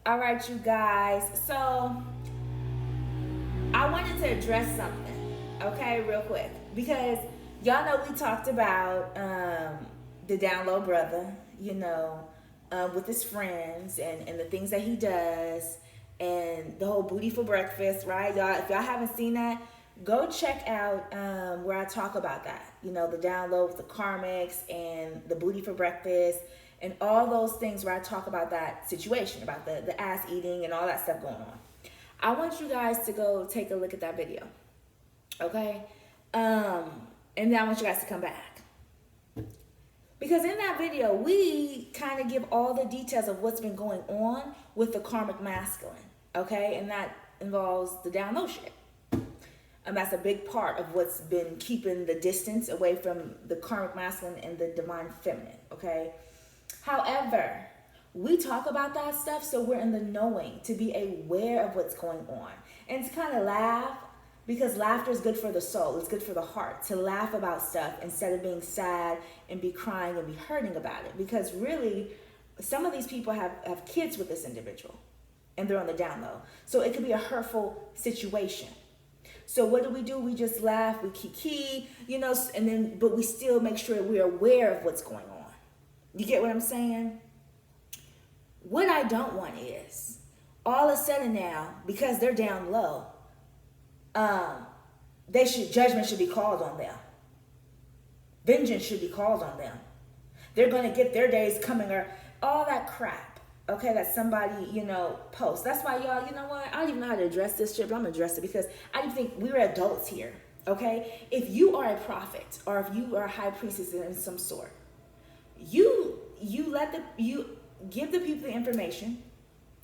All right, you guys. So I wanted to address something, okay, real quick, because y'all know we talked about the Downlow brother, with his friends and the things that he does and the whole booty for breakfast, right? Y'all, if y'all haven't seen that, go check out where I talk about that. The Download with the Karmics and the booty for breakfast and all those things where I talk about that situation, about the ass eating and all that stuff going on. I want you guys to go take a look at that video, okay? And then I want you guys to come back. Because in that video, we kind of give all the details of what's been going on with the karmic masculine, okay? And that involves the download shit. And that's a big part of what's been keeping the distance away from the karmic masculine and the divine feminine, okay? However, we talk about that stuff so we're in the knowing, to be aware of what's going on. And to kind of laugh, because laughter is good for the soul, it's good for the heart, to laugh about stuff instead of being sad and be crying and be hurting about it. Because really, some of these people have kids with this individual and they're on the down low. So it could be a hurtful situation. So what do? We just laugh, we kiki, and then, but we still make sure we're aware of what's going on. You get what I'm saying? What I don't want is, all of a sudden now, because they're down low, judgment should be called on them. Vengeance should be called on them. They're going to get their days coming, or all that crap, okay, that somebody, posts. That's why y'all, you know what? I don't even know how to address this shit, but I'm going to address it because I even think we're adults here, okay? If you are a prophet or if you are a high priestess in some sort, you give the people the information,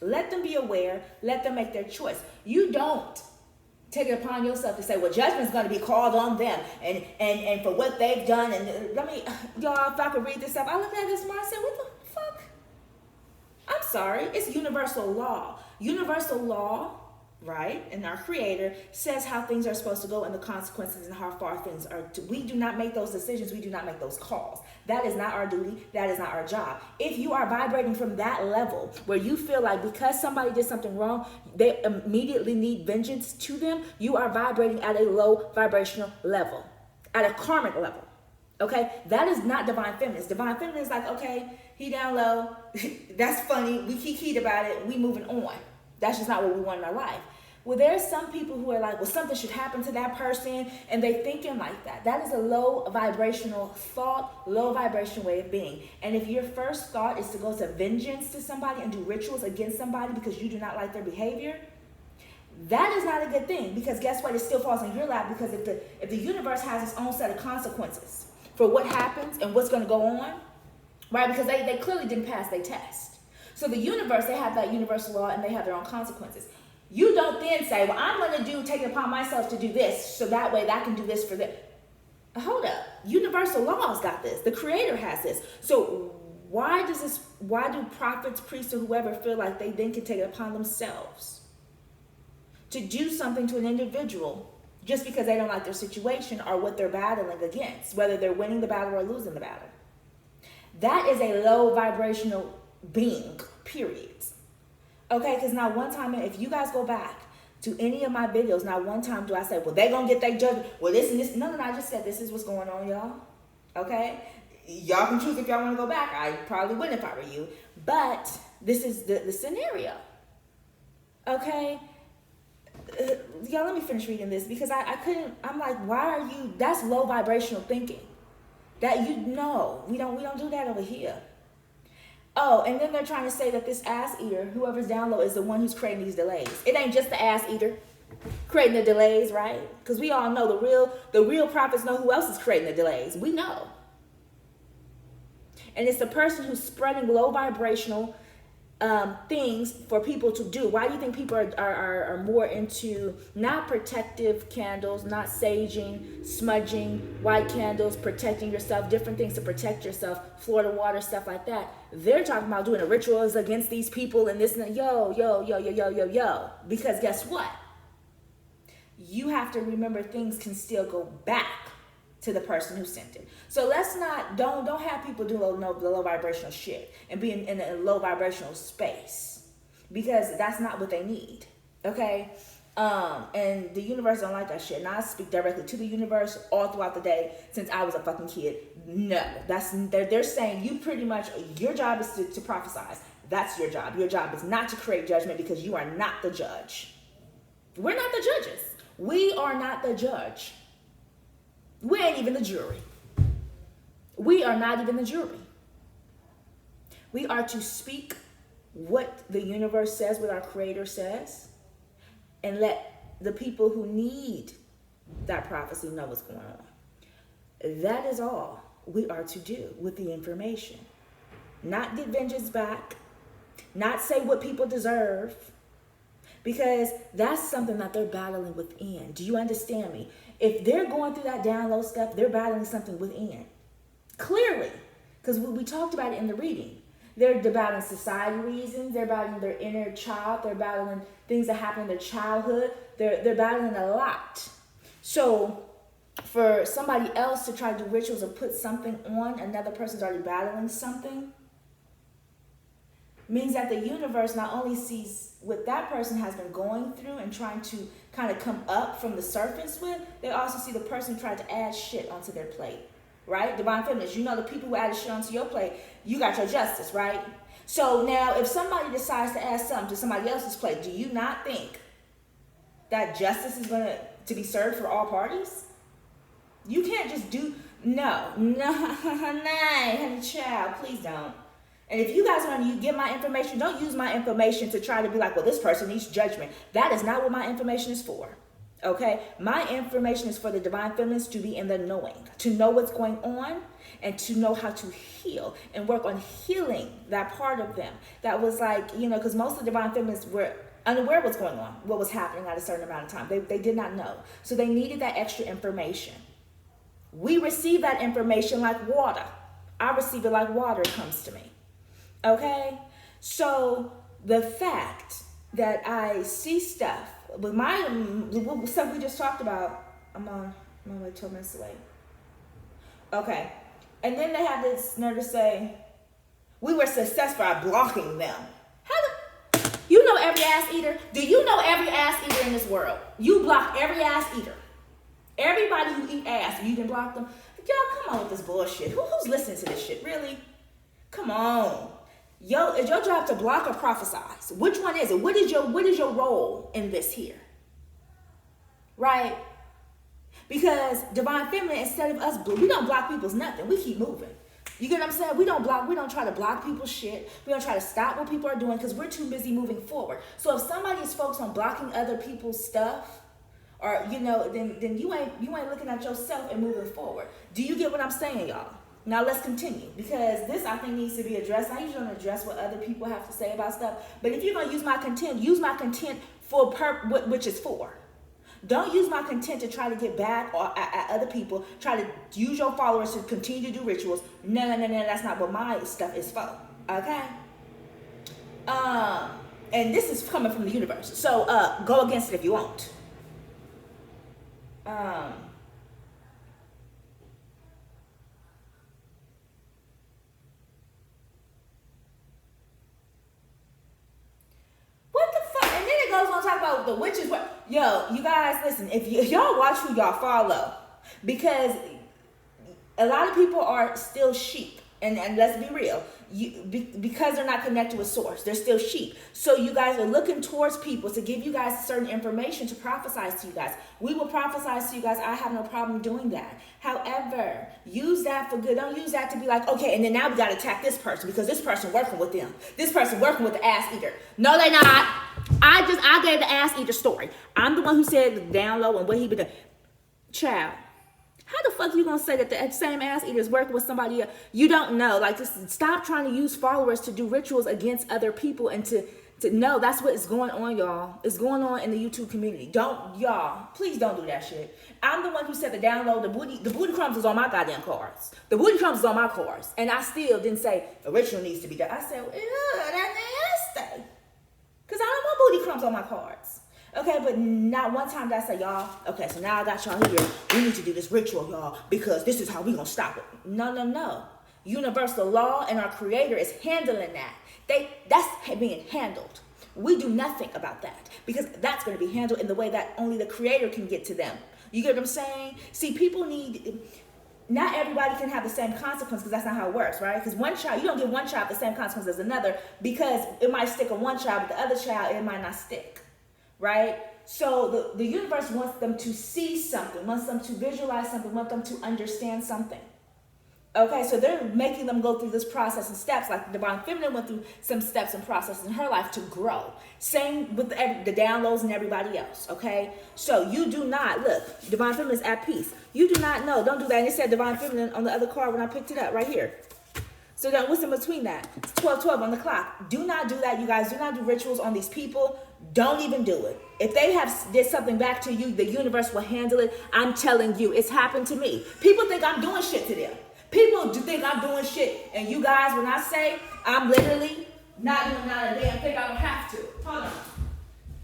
let them be aware, let them make their choice. You don't take it upon yourself to say, well, judgment's going to be called on them and for what they've done. And y'all, if I could read this stuff, I looked at this tomorrow and said, what the fuck? I'm sorry, it's universal law. Universal law, right, and our creator says how things are supposed to go and the consequences and how far things are. We do not make those decisions. We do not make those calls. That is not our duty. That is not our job. If you are vibrating from that level where you feel like because somebody did something wrong, they immediately need vengeance to them, you are vibrating at a low vibrational level, at a karmic level. Okay, that is not divine feminine. Divine feminine is like, okay, he down low, that's funny, we kiki about it, we moving on. That's just not what we want in our life. Well, there's some people who are like, well, something should happen to that person, and they thinking like that. That is a low vibrational thought, low vibrational way of being. And if your first thought is to go to vengeance to somebody and do rituals against somebody because you do not like their behavior, that is not a good thing. Because guess what? It still falls in your lap, because if the universe has its own set of consequences for what happens and what's going to go on, right? Because they clearly didn't pass their test. So the universe, they have that universal law and they have their own consequences. You don't then say, well, I'm going to take it upon myself to do this so that way that can do this for them. Hold up. Universal law's got this. The creator has this. So why do prophets, priests, or whoever feel like they then can take it upon themselves to do something to an individual just because they don't like their situation or what they're battling against, whether they're winning the battle or losing the battle? That is a low vibrational being, period. Okay, because not one time, if you guys go back to any of my videos, not one time do I say, well, they going to get their judgment. Well, this and this. No, I just said this is what's going on, y'all. Okay? Y'all can choose if y'all want to go back. I probably wouldn't if I were you. But this is the scenario. Okay? Y'all, let me finish reading this because I couldn't. I'm like, why are you? That's low vibrational thinking. That we don't do that over here. Oh, and then they're trying to say that this ass eater, whoever's down low, is the one who's creating these delays. It ain't just the ass eater creating the delays, right? Because we all know the real prophets know who else is creating the delays. We know. And it's the person who's spreading low vibrational things for people to do. Why do you think people are more into not protective candles, not saging, smudging, white candles, protecting yourself, different things to protect yourself, Florida water, stuff like that? They're talking about doing rituals against these people and this and that. Yo. Because guess what? You have to remember things can still go back to the person who sent it. So let's not, don't have people do low vibrational shit and be in a low vibrational space. because that's not what they need. Okay? And the universe don't like that shit. And I speak directly to the universe all throughout the day since I was a fucking kid. No, they're saying you pretty much, your job is to prophesize. That's your job. Your job is not to create judgment because you are not the judge. We're not the judges. We are not the judge. We ain't even the jury. We are not even the jury. We are to speak what the universe says, what our creator says, and let the people who need that prophecy know what's going on. That is all we are to do with the information. Not get vengeance back. Not say what people deserve. Because that's something that they're battling within. Do you understand me? If they're going through that download stuff, they're battling something within. Clearly. Because we talked about it in the reading. They're battling society reasons. They're battling their inner child. They're battling things that happen in their childhood. They're battling a lot. So for somebody else to try to do rituals or put something on another person's already battling something means that the universe not only sees what that person has been going through and trying to kind of come up from the surface with, they also see the person trying to add shit onto their plate. Right? Divine Feminist, you know the people who added shit onto your plate, you got your justice, right? So now if somebody decides to add something to somebody else's plate, do you not think that justice is going to be served for all parties? You can't just do, no, honey, child, please don't. And if you guys want to get my information, don't use my information to try to be like, well, this person needs judgment. That is not what my information is for. Okay, my information is for the divine feminines to be in the knowing, to know what's going on and to know how to heal and work on healing that part of them. That was like, because most of the divine feminists were unaware of what's going on, what was happening at a certain amount of time. They did not know. So they needed that extra information. We receive that information like water. I receive it like water comes to me. Okay, so the fact that I see stuff, with my stuff we just talked about, I'm on my way 12 minutes away. Okay. And then they have this nerve to say, we were successful at blocking them. You know every ass eater? Do you know every ass eater in this world? You block every ass eater. Everybody who eat ass, you can block them. Y'all, come on with this bullshit. Who's listening to this shit? Really? Come on. Yo, it's your job to block or prophesize. Which one is it? What is your role in this here? Right? Because divine feminine, instead of us, we don't block people's nothing. We keep moving. You get what I'm saying? We don't try to block people's shit. We don't try to stop what people are doing because we're too busy moving forward. So if somebody is focused on blocking other people's stuff, or then you ain't looking at yourself and moving forward. Do you get what I'm saying, y'all? Now let's continue, because this I think needs to be addressed. I usually don't address what other people have to say about stuff, but if you're gonna use my content for which is for. Don't use my content to try to get back or at other people. Try to use your followers to continue to do rituals. No. That's not what my stuff is for. Okay. And this is coming from the universe. So go against it if you want. Talk about the witches. Yo, you guys, listen. If y'all watch who y'all follow, because a lot of people are still sheep, and let's be real, because they're not connected with source, they're still sheep. So you guys are looking towards people to give you guys certain information to prophesize to you guys. We will prophesize to you guys. I have no problem doing that. However, use that for good. Don't use that to be like, okay, and then now we got to attack this person because this person working with them. This person working with the ass eater. No, they not. I gave the ass eater story. I'm the one who said the download and what he been doing. Child, how the fuck you gonna say that the same ass eater is working with somebody else? You don't know. Like, just stop trying to use followers to do rituals against other people and to know that's what is going on, y'all. It's going on in the YouTube community. Please don't do that shit. I'm the one who said the download, the booty crumbs is on my goddamn cards. The booty crumbs is on my cards. And I still didn't say a ritual needs to be done. I said, ew, that's nasty. Because I don't want booty crumbs on my cards. Okay, but not one time did I say, y'all, okay, so now I got y'all here. We need to do this ritual, y'all, because this is how we going to stop it. No. Universal law and our creator is handling that. That's being handled. We do nothing about that because that's going to be handled in the way that only the Creator can get to them. You get what I'm saying? See, people need, not everybody can have the same consequence because that's not how it works, right? Because one child, you don't give one child the same consequence as another because it might stick on one child, but the other child, it might not stick, right? So the universe wants them to see something, wants them to visualize something, wants them to understand something. Okay, so they're making them go through this process and steps, like the Divine Feminine went through some steps and processes in her life to grow. Same with the downloads and everybody else, okay? So you do not, look, Divine Feminine is at peace. You do not know, don't do that. And it said Divine Feminine on the other card when I picked it up, right here. So then what's in between that? It's 12:12 on the clock. Do not do that, you guys. Do not do rituals on these people. Don't even do it. If they did something back to you, the universe will handle it. I'm telling you, it's happened to me. People think I'm doing shit to them. People do think I'm doing shit. And you guys, when I say I'm literally not doing not a damn thing, I don't have to. Hold on.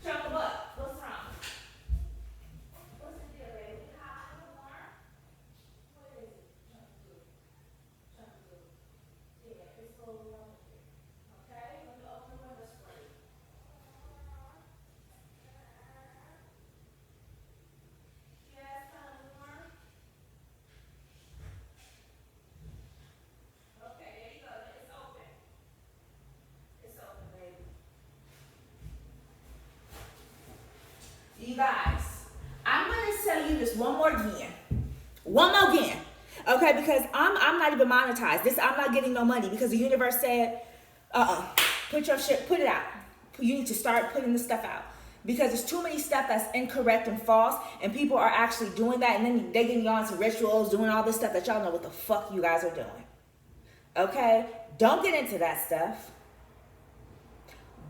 Chuck them up. What's wrong? What's the deal, baby? Hot or warm? What is it? Chuck them up. Yeah, it's a little warm here. Okay? Let me open the windows for you. Yes, kind of warm. Okay, there you go. It's open. It's open, baby. You guys, I'm going to tell you this one more again. One more again. Okay, because I'm not even monetized. I'm not getting no money because the universe said, put your shit, put it out. You need to start putting this stuff out. Because there's too many stuff that's incorrect and false, and people are actually doing that, and then they getting y'all into rituals, doing all this stuff that y'all know what the fuck you guys are doing. Okay? Don't get into that stuff.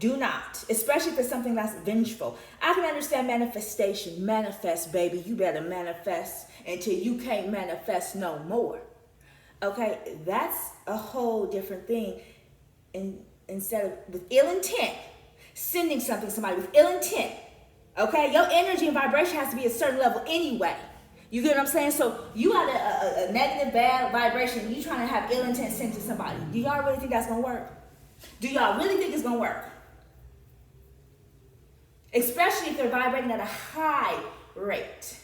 Do not. Especially if it's something that's vengeful. I can understand manifestation. Manifest, baby. You better manifest until you can't manifest no more. Okay? That's a whole different thing. Instead of with ill intent, sending something to somebody with ill intent. Okay? Your energy and vibration has to be a certain level anyway. You get what I'm saying? So you had a negative, bad vibration. You trying to have ill intent sent to somebody. Do y'all really think that's going to work? Do y'all really think it's going to work? Especially if they're vibrating at a high rate.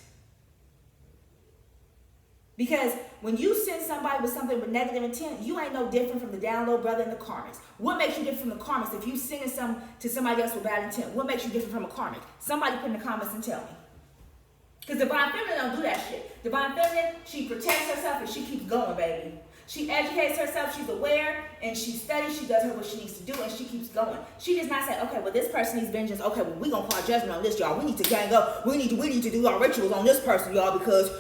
Because when you send somebody with something with negative intent, you ain't no different from the download brother and the karmics. What makes you different from the karmics if you sending some to somebody else with bad intent? What makes you different from a karmic? Somebody put in the comments and tell me. Because Divine Feminine don't do that shit. Divine Feminine, she protects herself and she keeps going, baby. She educates herself, she's aware, and she studies, she does what she needs to do, and she keeps going. She does not say, okay, well, this person needs vengeance. Okay, well, we're going to call judgment on this, y'all. We need to gang up. We need to do our rituals on this person, y'all, because,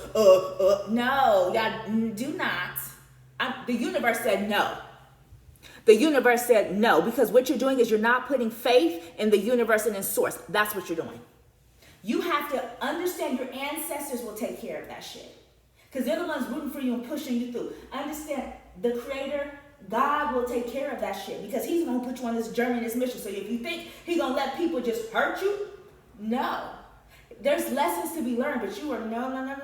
no, y'all do not. The universe said no. The universe said no, because what you're doing is you're not putting faith in the universe and in source. That's what you're doing. You have to understand your ancestors will take care of that shit. Because they're the ones rooting for you and pushing you through. Understand, the Creator, God will take care of that shit. Because He's going to put you on this journey, this mission. So if you think He's going to let people just hurt you, no. There's lessons to be learned, but you are, no.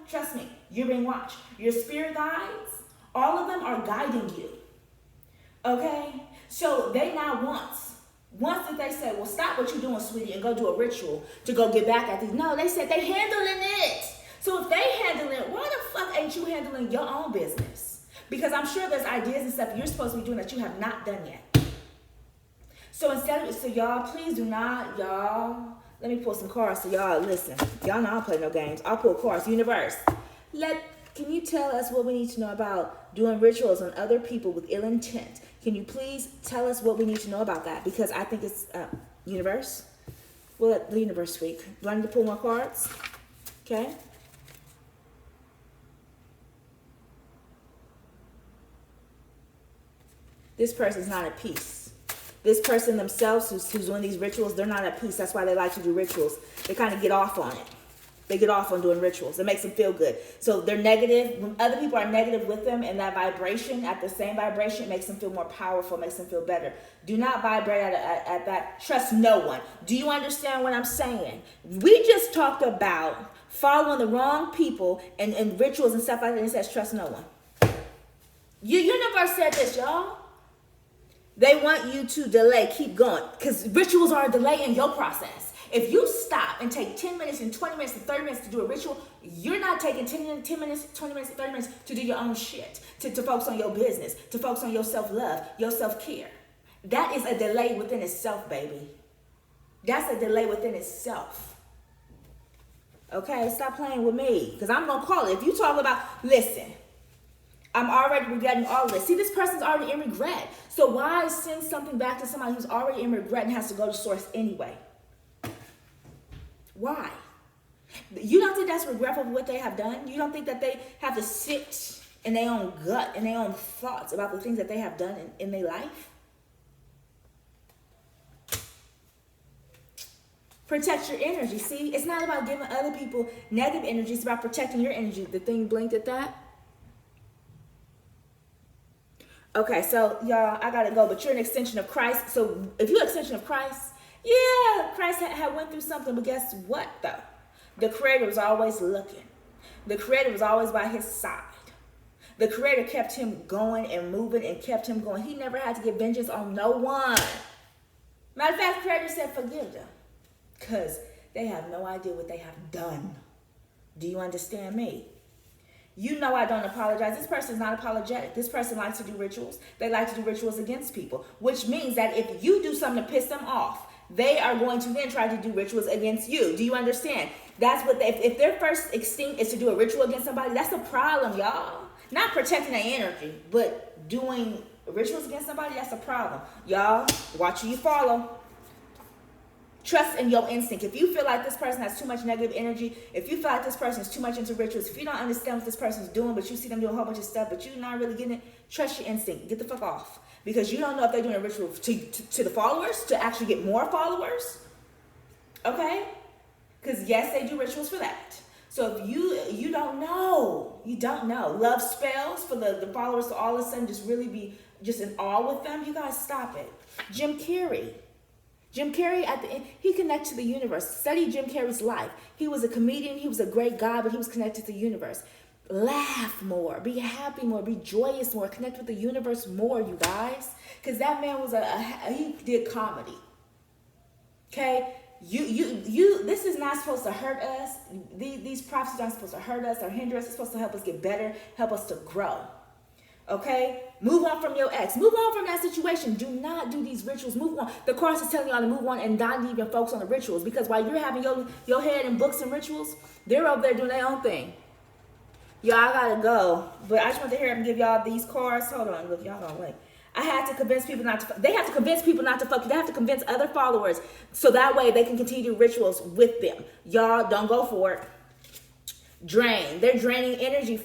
Trust me, you're being watched. Your spirit guides, all of them are guiding you. Okay? So they not once that they say, well, stop what you're doing, sweetie, and go do a ritual to go get back at these. No, they said they handling it. So if they handle it, why the fuck ain't you handling your own business? Because I'm sure there's ideas and stuff you're supposed to be doing that you have not done yet. So y'all, please do not, y'all. Let me pull some cards so y'all listen. Y'all know I don't play no games. I'll pull cards. Universe, can you tell us what we need to know about doing rituals on other people with ill intent? Can you please tell us what we need to know about that? Because I think it's, universe. We'll let the universe speak. Do I need to pull more cards? Okay. This person's not at peace. This person themselves who's doing these rituals, they're not at peace. That's why they like to do rituals. They kind of get off on it. They get off on doing rituals. It makes them feel good. So they're negative. When other people are negative with them and that vibration, at the same vibration, it makes them feel more powerful, makes them feel better. Do not vibrate at that. Trust no one. Do you understand what I'm saying? We just talked about following the wrong people and rituals and stuff like that. And it says trust no one. Your universe said this, y'all. They want you to delay, keep going, because rituals are a delay in your process. If you stop and take 10 minutes and 20 minutes and 30 minutes to do a ritual, you're not taking 10 minutes, 20 minutes, and 30 minutes to do your own shit, to focus on your business, to focus on your self-love, your self-care. That is a delay within itself, baby. That's a delay within itself. Okay, stop playing with me, because I'm going to call it. If you talk about, listen, I'm already regretting all of this. See, this person's already in regret. So why send something back to somebody who's already in regret and has to go to source anyway? Why? You don't think that's regretful for what they have done? You don't think that they have to sit in their own gut and their own thoughts about the things that they have done in their life? Protect your energy. See, it's not about giving other people negative energy. It's about protecting your energy. The thing blinked at that. Okay, so y'all, I gotta go, but you're an extension of Christ. So if you're an extension of Christ, yeah, Christ had went through something, but guess what though? The Creator was always looking. The Creator was always by his side. The Creator kept him going and moving and kept him going. He never had to get vengeance on no one. Matter of fact, the Creator said, forgive them, because they have no idea what they have done. Do you understand me? You know I don't apologize. This person is not apologetic. This person likes to do rituals. They like to do rituals against people, which means that if you do something to piss them off, they are going to then try to do rituals against you. Do you understand? That's what if their first instinct is to do a ritual against somebody, that's the problem, y'all. Not protecting their energy, but doing rituals against somebody, that's a problem. Y'all, watch who you follow. Trust in your instinct. If you feel like this person has too much negative energy, if you feel like this person is too much into rituals, if you don't understand what this person's doing, but you see them doing a whole bunch of stuff, but you're not really getting it, trust your instinct. Get the fuck off. Because you don't know if they're doing a ritual to the followers, to actually get more followers. Okay? Because yes, they do rituals for that. So if you don't know, love spells for the followers to all of a sudden just really be just in awe with them, you guys stop it. Jim Carrey at the end, he connected to the universe. Study Jim Carrey's life. He was a comedian. He was a great guy, but he was connected to the universe. Laugh more. Be happy more. Be joyous more. Connect with the universe more, you guys. Because that man was he did comedy. Okay? This is not supposed to hurt us. These prophecies aren't supposed to hurt us or hinder us. It's supposed to help us get better, help us to grow. Okay? Move on from your ex. Move on from that situation. Do not do these rituals. Move on. The course is telling y'all to move on and not even focus on the rituals, because while you're having your head in books and rituals, they're over there doing their own thing. Y'all, I gotta go. But I just want to hear them give y'all these cards. Hold on. Look, y'all don't wait. I had to convince people not to. They have to convince people not to fuck you. They have to convince other followers so that way they can continue to do rituals with them. Y'all don't go for it. Drain. They're draining energy